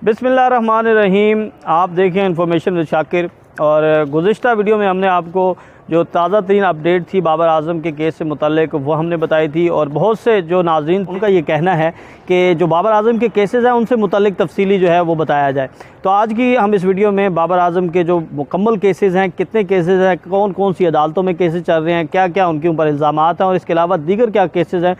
बिस्मिल्लाहिर्रहमानिर्रहीम। आप देखें इन्फॉर्मेशन विद शाकिर। और गुज़िश्ता वीडियो में हमने आपको जो ताज़ा तरीन अपडेट थी बाबर आज़म के केस से मुतल्लिक वो हमने बताई थी, और बहुत से जो नाज़रीन उनका ये कहना है कि जो बाबर आज़म के केसेस हैं उनसे मुतल्लिक तफसीली जो है वो बताया जाए। तो आज की हम इस वीडियो में बाबर आज़म के जो मुकम्मल केसेस हैं, कितने केसेस हैं, कौन कौन सी अदालतों में केसेस चल रहे हैं, क्या क्या उनके ऊपर इल्ज़ामात हैं और इसके अलावा दीगर क्या केसेस हैं,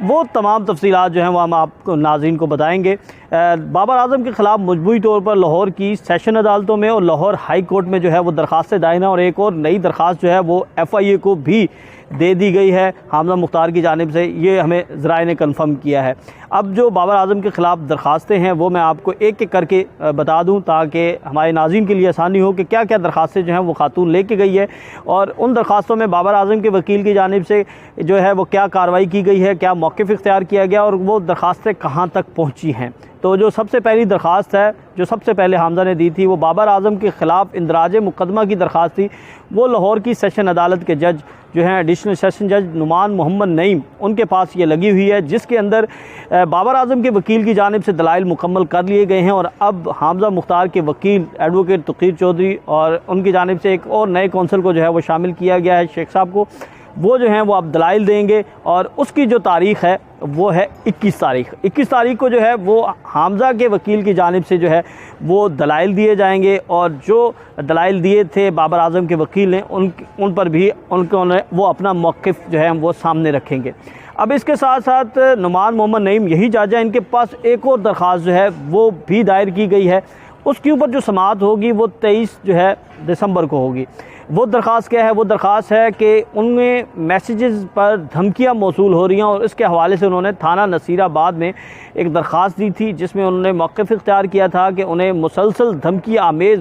वो तमाम तफसीलात जो हैं वो हम आपको नाज़रीन को बताएंगे। बाबर आज़म के ख़िलाफ़ मजबूरी तौर पर लाहौर की सेशन अदालतों में और लाहौर हाई कोर्ट में जो है वो दरख्वास्तें दायर हैं, और एक और नई दरख्वास्त जो है वो FIA को भी दे दी गई है हामजा मुख्तार की जानिब से। ये हमें ज़राए ने कन्फर्म किया है। अब जो बाबर आज़म के ख़िलाफ़ दरख्वास्तें हैं वो मैं आपको एक एक करके बता दूं ताकि हमारे नाज़रीन के लिए आसानी हो कि क्या क्या दरख्वास्तें जो हैं वो खातून लेके गई है, और उन दरख्वास्तों में बाबर आज़म के वकील की जानिब से जो है वो क्या कार्रवाई की गई है, क्या मौक़िफ़ इख्तियार किया गया और वो दरख्वास्तें कहाँ तक पहुँची हैं। तो जो सबसे पहली दरख्वास्त है जो सबसे पहले हामजा ने दी थी वो बाबर आज़म के ख़िलाफ़ इंदराज मुकदमा की दरख्वास्त थी। वो लाहौर की सेशन अदालत के जज जो हैं एडिशनल सेशन जज नुमान मोहम्मद नईम, उनके पास ये लगी हुई है, जिसके अंदर बाबर आज़म के वकील की जानिब से दलाइल मुकम्मल कर लिए गए हैं। और अब हामजा मुख्तार के वकील एडवोकेट तकीर चौधरी और उनकी जानिब से एक और नए कौंसल को जो है वो शामिल किया गया है, शेख साहब को। वो जो हैं वो अब दलाइल देंगे, और उसकी जो तारीख़ है वो है 21 तारीख़। 21 तारीख़ को जो है वो हामज़ा के वकील की जानिब से जो है वो दलाइल दिए जाएंगे, और जो दलाइल दिए थे बाबर आज़म के वकील ने उन पर भी वो अपना मौक़िफ़ जो है वो सामने रखेंगे। अब इसके साथ साथ नुमान मोहम्मद नईम यही जज है, इनके पास एक और दरख्वास्त जो है वो भी दायर की गई है। उसके ऊपर जो समाअत होगी वो 23 जो है दिसंबर को होगी। वो दरख्वास्त क्या है? वो दरख्वास्त है कि उनमें मैसेजेस पर धमकियां मौसूल हो रही हैं, और इसके हवाले से उन्होंने थाना नसीराबाद में एक दरख्वास्त दी थी, जिसमें उन्होंने मौक़िफ़ इख्तियार किया था कि उन्हें मुसलसल धमकी आमेज़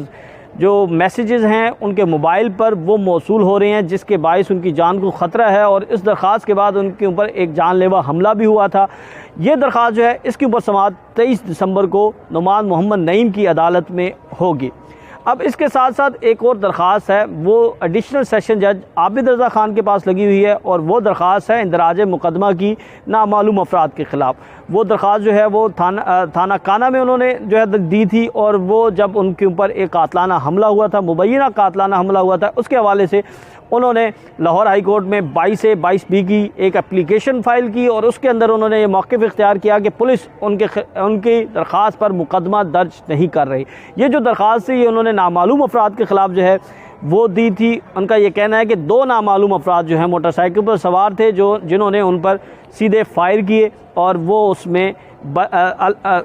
जो मैसेजेस हैं उनके मोबाइल पर वो मौसूल हो रहे हैं, जिसके बायस उनकी जान को ख़तरा है। और इस दरख्वास्त के बाद उनके ऊपर एक जानलेवा हमला भी हुआ था। ये दरख्वास्त जो है इसके ऊपर समाअत 23 दिसंबर को नुमान मोहम्मद नईम की अदालत में होगी। अब इसके साथ साथ एक और दरख्वास्त है, वो एडिशनल सेशन जज आबिद रज़ा ख़ान के पास लगी हुई है, और वो दरख्वास्त है इंदराज मुकदमा की नामालूम अफराद के ख़िलाफ़। वो दरख्वास्त जो है वो थाना काना में उन्होंने जो है दी थी, और वो जब उनके ऊपर एक कातलाना हमला हुआ था, मुबैना कातलाना हमला हुआ था, उसके हवाले से उन्होंने लाहौर हाई कोर्ट में 22A-22B की एक एप्लीकेशन फ़ाइल की, और उसके अंदर उन्होंने ये मौक़िफ़ इख्तियार किया कि पुलिस उनकी दरख्वास्त पर मुकदमा दर्ज नहीं कर रही। ये जो दरख्वास्त थी ये उन्होंने नामालूम अफराद के ख़िलाफ़ जो है वो दी थी। उनका ये कहना है कि 2 नामालूम अफराद जो हैं मोटरसाइकिल पर सवार थे, जिन्होंने उन पर सीधे फायर किए, और वो उसमें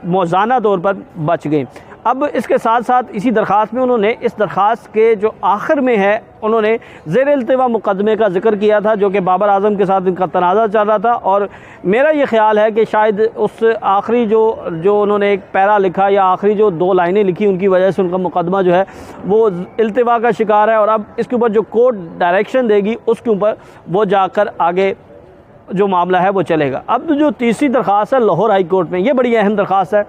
मौज़ाना तौर पर बच गए। अब इसके साथ साथ इसी दरख्वास्त में उन्होंने इस दरख्वास्त के जो आखिर में है उन्होंने ज़ेर इल्तिवा मुकदमे का जिक्र किया था, जो कि बाबर आज़म के साथ इनका तनाज़ा चल रहा था। और मेरा ये ख्याल है कि शायद उस आखिरी जो उन्होंने एक पैरा लिखा या आखिरी जो 2 लाइनें लिखी, उनकी वजह से उनका मुकदमा जो है वो इल्तिवा का शिकार है, और अब इसके ऊपर जो कोर्ट डायरेक्शन देगी उसके ऊपर वो जाकर आगे जो मामला है वो चलेगा। अब जो तीसरी दरख्वास्त है लाहौर हाई कोर्ट में, ये बड़ी अहम दरख्वास्त है।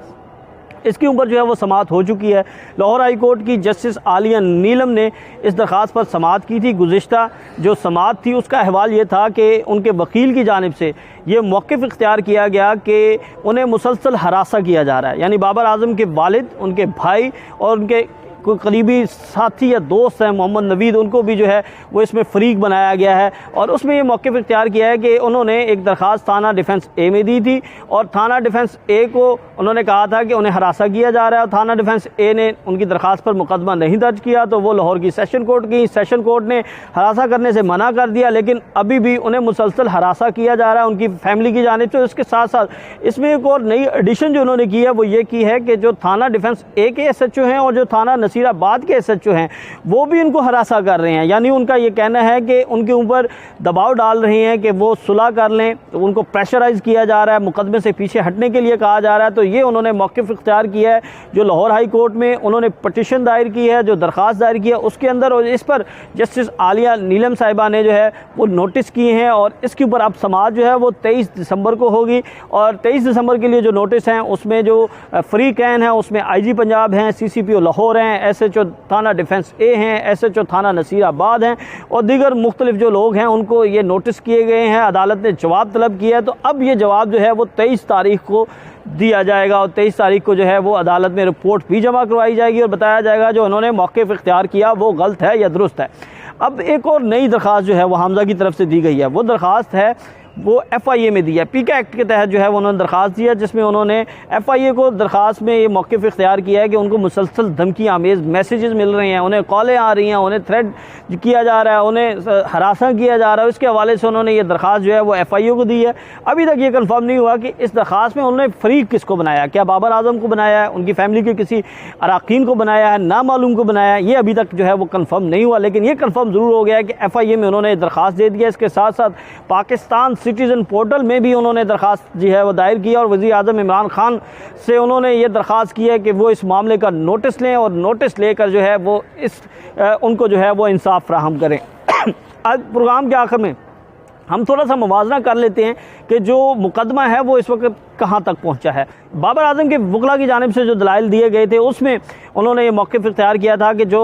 इसके ऊपर जो है वो समाअत हो चुकी है। लाहौर हाई कोर्ट की जस्टिस आलिया नीलम ने इस दरख्वास्त पर समाअत की थी। गुज़िश्ता जो समाअत थी उसका अहवाल ये था कि उनके वकील की जानिब से ये मौक़िफ़ इख्तियार किया गया कि उन्हें मुसलसल हरासा किया जा रहा है, यानी बाबर आज़म के वालिद, उनके भाई और उनके कोई करीबी साथी या दोस्त हैं मोहम्मद नवीद, उनको भी जो है वो इसमें फ़रीक बनाया गया है। और उसमें ये मौक़िफ़ इख्तियार किया है कि उन्होंने एक दरख्वास्त थाना डिफेंस A में दी थी, और थाना डिफेंस A को उन्होंने कहा था कि उन्हें हरासा किया जा रहा है, और थाना डिफेंस A ने उनकी दरख्वास्त पर मुकदमा नहीं दर्ज किया, तो वो लाहौर की सेशन कोर्ट ने हरासा करने से मना कर दिया, लेकिन अभी भी उन्हें मुसलसल हरासा किया जा रहा है उनकी फैमिली की जानिब से। इसके साथ साथ इसमें एक और नई एडिशन जो उन्होंने की है वो ये की है कि जो थाना डिफेंस A के SHO हैं और जो थाना नसीराबाद के SHO हैं वो भी इनको हरासा कर रहे हैं, यानी उनका ये कहना है कि उनके ऊपर दबाव डाल रहे हैं कि वो सुलह कर लें, तो उनको प्रेशराइज़ किया जा रहा है, मुकदमे से पीछे हटने के लिए कहा जा रहा है। तो ये उन्होंने मौक़िफ़ इख्तियार किया है, जो लाहौर हाई कोर्ट में उन्होंने पटिशन दायर की है, जो दरख्वास्त दायर की है उसके अंदर, और इस पर जस्टिस आलिया नीलम साहिबा ने जो है वो नोटिस किए हैं, और इसके ऊपर अब समाअत जो है वो 23 दिसंबर को होगी। और 23 दिसंबर के लिए जो नोटिस हैं उसमें जो फ़रीक़ैन हैं उसमें IG पंजाब हैं, CCPO लाहौर हैं, SHO थाना डिफेंस A हैं, SHO थाना नसीराबाद हैं और दीगर मुख्तलिफ जो लोग हैं उनको ये नोटिस किए गए हैं। अदालत ने जवाब तलब किया है, तो अब ये जवाब जो है वो 23 तारीख को दिया जाएगा और 23 तारीख को जो है वो अदालत में रिपोर्ट भी जमा करवाई जाएगी और बताया जाएगा जो उन्होंने मौक़िफ़ इख्तियार किया वो गलत है या दुरुस्त है। अब एक और नई दरख्वास्त जो है वो हमज़ा की तरफ से दी गई है। वो दरख्वास्त है वो FIA में दी है, PK एक्ट के तहत जो है वो उन्होंने दरख्वास्त दी है, जिसमें उन्होंने FIA को दरख्वास्त में ये मौक़िफ़ इख्तियार किया है कि उनको मुसलसल धमकी आमेज़ मैसेजेस मिल रहे हैं, उन्हें कॉलें आ रही हैं, उन्हें थ्रेट किया जा रहा है, उन्हें हरासा किया जा रहा है। उसके हवाले से उन्होंने ये दरख्वास्त जो है वो FIA को दी है। अभी तक ये कन्फर्म नहीं हुआ कि इस दरख्वास्त में उन्होंने फ़रीक किसको बनाया, क्या बाबर आज़म को बनाया है, उनकी फ़ैमिली के किसी अरकान को बनाया है, नामालूम को बनाया है, ये अभी तक जो है वो कन्फर्म नहीं हुआ। लेकिन ये कन्फर्म ज़रूर हो गया है कि FIA में उन्होंने दरख्वास्त दे दिया। इसके साथ साथ पाकिस्तान सिटीज़न पोर्टल में भी उन्होंने दरख्वास्त जो है वो दायर की और वज़ीर आज़म इमरान खान से उन्होंने ये दरख्वास्त की है कि वो इस मामले का नोटिस लें और नोटिस लेकर जो है वो उनको जो है वो इंसाफ फराहम करें। आज प्रोग्राम के आखिर में हम थोड़ा सा मुवाज़ना कर लेते हैं कि जो मुकदमा है वो इस वक्त कहाँ तक पहुँचा है। बाबर आज़म के वकला की जानिब से जो दलाइल दिए गए थे उसमें उन्होंने ये मौक़िफ़ इख्तियार किया था कि जो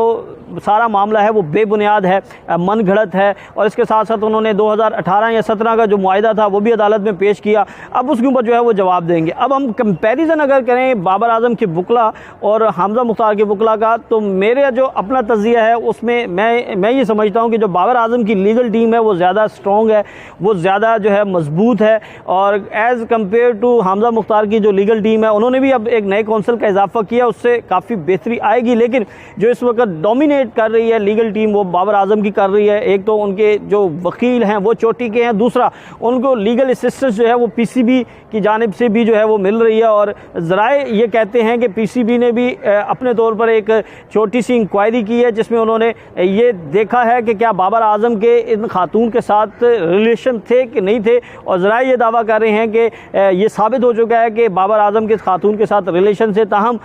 सारा मामला है वो बेबुनियाद है, मन घड़त है और इसके साथ साथ उन्होंने 2018 या 17 का जो मुआहिदा था वो भी अदालत में पेश किया। अब उसके ऊपर जो है वो जवाब देंगे। अब हम कंपैरिजन अगर करें बाबर आज़म के वकला और हमज़ा मुख्तार के वकला का, तो मेरा जो अपना तज़िया है उसमें मैं ये समझता हूँ कि जो बाबर आज़म की लीगल टीम है वो ज़्यादा स्ट्रॉन्ग है, वो ज़्यादा जो है मजबूत है और as compared to Hamza Mukhtar की जो लीगल टीम है उन्होंने भी अब एक नए कौंसल का इजाफा किया, उससे काफ़ी बेहतरी आएगी। लेकिन जो इस वक्त डोमिनेट कर रही है लीगल टीम वो बाबर आज़म की कर रही है। एक तो उनके जो वकील हैं वो चोटी के हैं, दूसरा उनको लीगल असिस्टेंस जो है वो PCB की जानिब से भी जो है वो मिल रही है और ज़राए ये कहते हैं कि PCB ने भी अपने तौर पर एक छोटी सी इंक्वायरी की है जिसमें उन्होंने ये देखा है कि क्या बाबर आज़म के इन खातून के साथ रिलेशन थे कि नहीं थे और ज़राए ये दावा कर रहे हैं कि ये साबित हो चुका है कि बाबर आज़म के खातून के साथ रिलेशन से। ताहम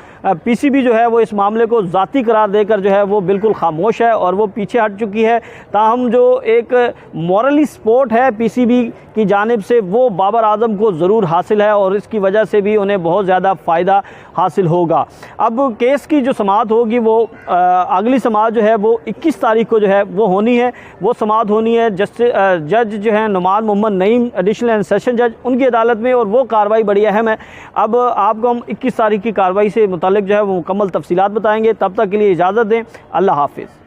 PCB जो है वो इस मामले को ज़ाती करार देकर जो है वो बिल्कुल खामोश है और वो पीछे हट चुकी है। ताहम जो एक मॉरली सपोर्ट है PCB की जानिब से वो बाबर आज़म को ज़रूर हासिल है और इसकी वजह से भी उन्हें बहुत ज़्यादा फ़ायदा हासिल होगा। अब केस की जो समाअत होगी वो अगली समाअत जो है वो 21 तारीख को जो है वो होनी है। वो समाअत होनी है जज जो है Numan Mohammad Naeem additional and session जज उनकी अदालत में और वो कार्रवाई बड़ी अहम है। अब आपको हम 21 तारीख की कार्रवाई से मुताल्लिक जो है वो मुकम्मल तफसीलात बताएंगे। तब तक के लिए इजाज़त दें। अल्लाह हाफ़िज़।